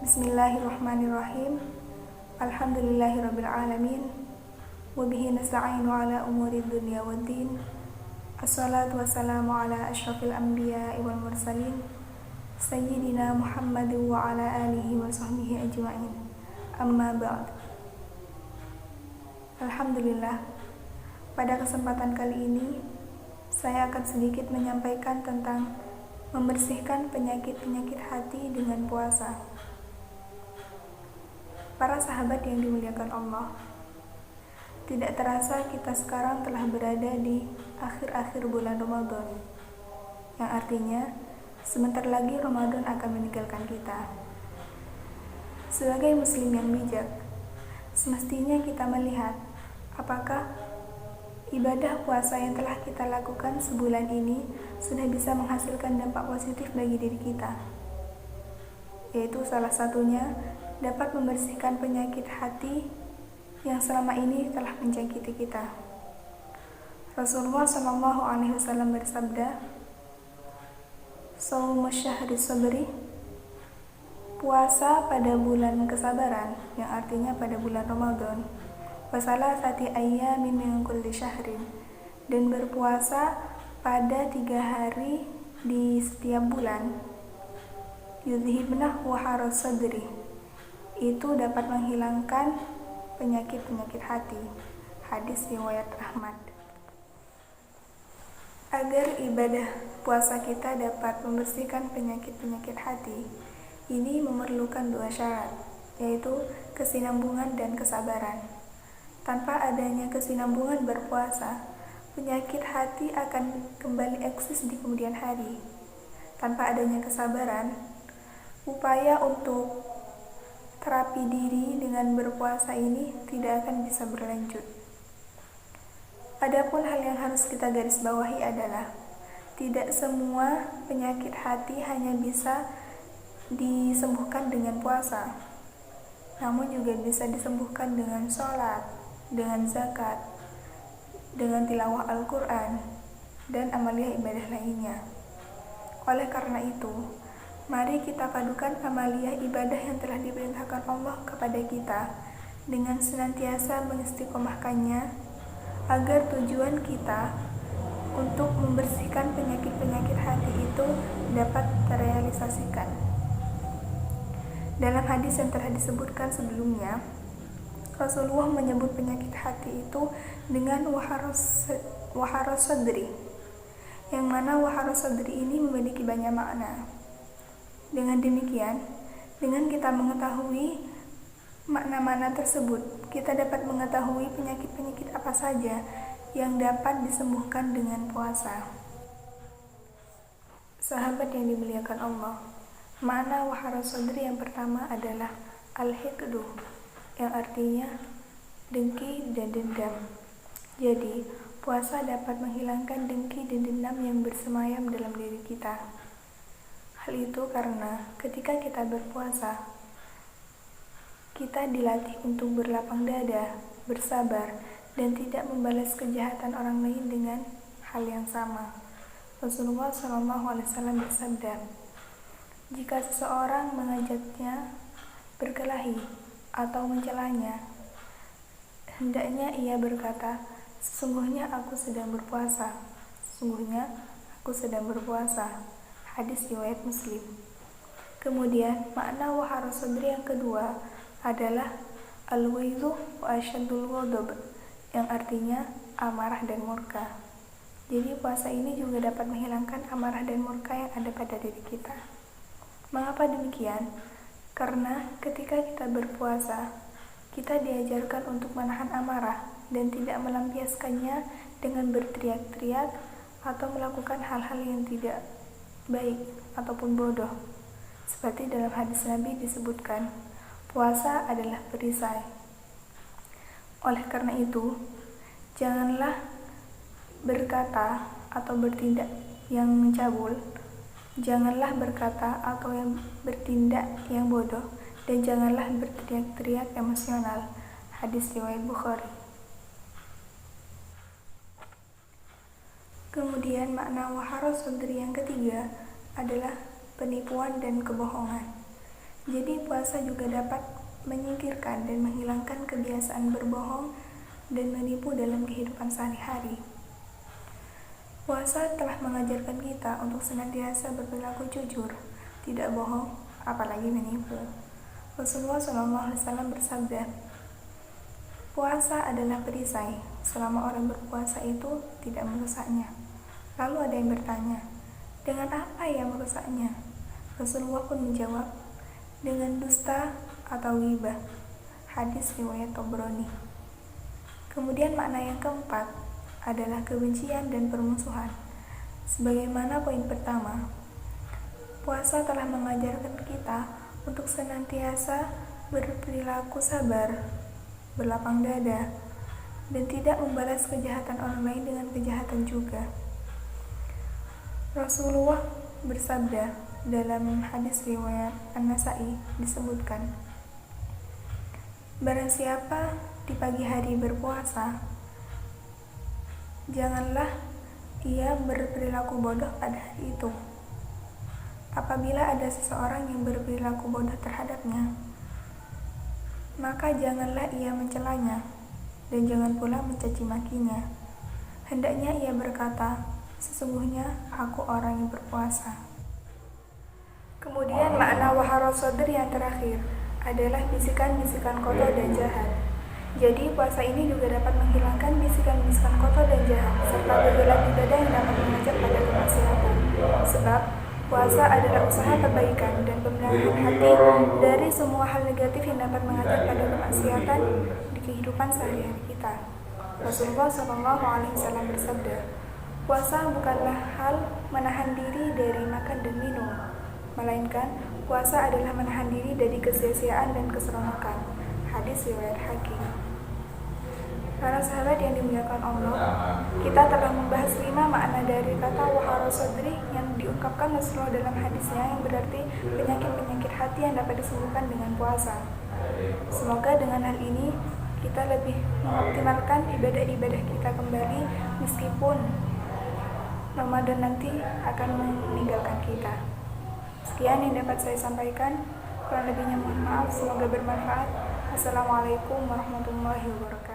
Bismillahirrahmanirrahim. Alhamdulillahirabbil alamin. Wa bihi nasta'inu ala umuri dunya waddin. Assalatu wassalamu ala asyrafil anbiya'i wal mursalin sayyidina Muhammad wa ala alihi wa sahbihi ajma'in. Amma ba'd. Alhamdulillah. Pada kesempatan kali ini saya akan sedikit menyampaikan tentang membersihkan penyakit-penyakit hati dengan puasa. Para sahabat yang dimuliakan Allah, tidak terasa kita sekarang telah berada di akhir-akhir bulan Ramadan, yang artinya sebentar lagi Ramadan akan meninggalkan kita. Sebagai muslim yang bijak, semestinya kita melihat apakah ibadah puasa yang telah kita lakukan sebulan ini sudah bisa menghasilkan dampak positif bagi diri kita, yaitu salah satunya dapat membersihkan penyakit hati yang selama ini telah menjangkiti kita. Rasulullah SAW bersabda, "Shaumu syahri sabri," puasa pada bulan kesabaran, yang artinya pada bulan Ramadan, wa salasati ayyamin min kulli syahrin, dan berpuasa pada 3 hari di setiap bulan, yudhibna waharas sadri, itu dapat menghilangkan penyakit-penyakit hati. Hadis riwayat Ahmad. Agar ibadah puasa kita dapat membersihkan penyakit-penyakit hati, ini memerlukan 2 syarat, yaitu kesinambungan dan kesabaran. Tanpa adanya kesinambungan berpuasa, penyakit hati akan kembali eksis di kemudian hari. Tanpa adanya kesabaran, upaya untuk terapi diri dengan berpuasa ini tidak akan bisa berlanjut. Adapun hal yang harus kita garis bawahi adalah tidak semua penyakit hati hanya bisa disembuhkan dengan puasa, namun juga bisa disembuhkan dengan sholat, dengan zakat, dengan tilawah Al-Quran, dan amaliyah ibadah lainnya. Oleh karena itu, mari kita padukan amaliyah ibadah yang telah diperintahkan Allah kepada kita dengan senantiasa mengistiqomahkannya, agar tujuan kita untuk membersihkan penyakit-penyakit hati itu dapat terrealisasikan. Dalam hadis yang telah disebutkan sebelumnya, Rasulullah menyebut penyakit hati itu dengan waharas sadri, yang mana waharas sadri ini memiliki banyak makna. Dengan demikian, dengan kita mengetahui makna-makna tersebut, kita dapat mengetahui penyakit-penyakit apa saja yang dapat disembuhkan dengan puasa. Sahabat yang dimuliakan Allah, makna waharas sadri yang pertama adalah al-hiqdu, yang artinya dengki dan dendam. Jadi, puasa dapat menghilangkan dengki dan dendam yang bersemayam dalam diri kita. Hal itu karena ketika kita berpuasa, kita dilatih untuk berlapang dada, bersabar, dan tidak membalas kejahatan orang lain dengan hal yang sama. Rasulullah SAW bersabda, "Jika seseorang mengajaknya berkelahi atau mencelanya, hendaknya ia berkata, 'Sesungguhnya aku sedang berpuasa. Sesungguhnya aku sedang berpuasa.'" Hadis riwayat Muslim. Kemudian makna waharas sadri yang kedua adalah al-waidhu wa asyaddul ghadab, yang artinya amarah dan murka. Jadi puasa ini juga dapat menghilangkan amarah dan murka yang ada pada diri kita. Mengapa demikian? Karena ketika kita berpuasa, kita diajarkan untuk menahan amarah dan tidak melampiaskannya dengan berteriak-teriak atau melakukan hal-hal yang tidak baik ataupun bodoh. Seperti dalam hadis Nabi disebutkan, puasa adalah perisai. Oleh karena itu, janganlah berkata atau bertindak yang mencabul, janganlah berkata atau yang bertindak yang bodoh, dan janganlah berteriak-teriak emosional. Hadis riwayat Bukhari. Kemudian makna waharas sadri yang ketiga adalah penipuan dan kebohongan. Jadi puasa juga dapat menyingkirkan dan menghilangkan kebiasaan berbohong dan menipu dalam kehidupan sehari-hari. Puasa telah mengajarkan kita untuk senantiasa berperilaku jujur, tidak bohong, apalagi menipu. Rasulullah SAW bersabda, puasa adalah perisai, selama orang berpuasa itu tidak merusaknya. Lalu ada yang bertanya, dengan apa yang merusaknya? Rasulullah pun menjawab, dengan dusta atau ghibah. Hadis riwayat Tabrani. Kemudian makna yang keempat adalah kebencian dan permusuhan. Sebagaimana poin pertama, puasa telah mengajarkan kita untuk senantiasa berperilaku sabar, berlapang dada, dan tidak membalas kejahatan orang lain dengan kejahatan juga. Rasulullah bersabda dalam hadis riwayat An-Nasa'i disebutkan, barang siapa di pagi hari berpuasa, janganlah ia berperilaku bodoh pada hari itu. Apabila ada seseorang yang berperilaku bodoh terhadapnya, maka janganlah ia mencelanya, dan jangan pula mencaci makinya. Hendaknya ia berkata, sesungguhnya aku orang yang berpuasa. Kemudian makna waharos sadr yang terakhir adalah bisikan-bisikan kotor dan jahat. Jadi puasa ini juga dapat menghilangkan bisikan-bisikan kotor dan jahat, serta gejolak di dada yang dapat mengajak pada kemaksiatan. Sebab puasa adalah usaha kebaikan dan pembenahan hati dari semua hal negatif yang dapat mengajak pada kemaksiatan di kehidupan sehari-hari kita. Rasulullah SAW bersabda, puasa bukanlah hal menahan diri dari makan dan minum, melainkan puasa adalah menahan diri dari kesia-siaan dan keseronokan. Hadis riwayat Hakim. Para sahabat yang dimuliakan Allah, kita telah membahas 5 makna dari kata waharos sadri yang diungkapkan Rasulullah dalam hadisnya, yang berarti penyakit-penyakit hati yang dapat disembuhkan dengan puasa. Semoga dengan hal ini kita lebih mengoptimalkan ibadah-ibadah kita kembali, meskipun Ramadan nanti akan meninggalkan kita. Sekian yang dapat saya sampaikan, kurang lebihnya mohon maaf, semoga bermanfaat. Assalamualaikum warahmatullahi wabarakatuh.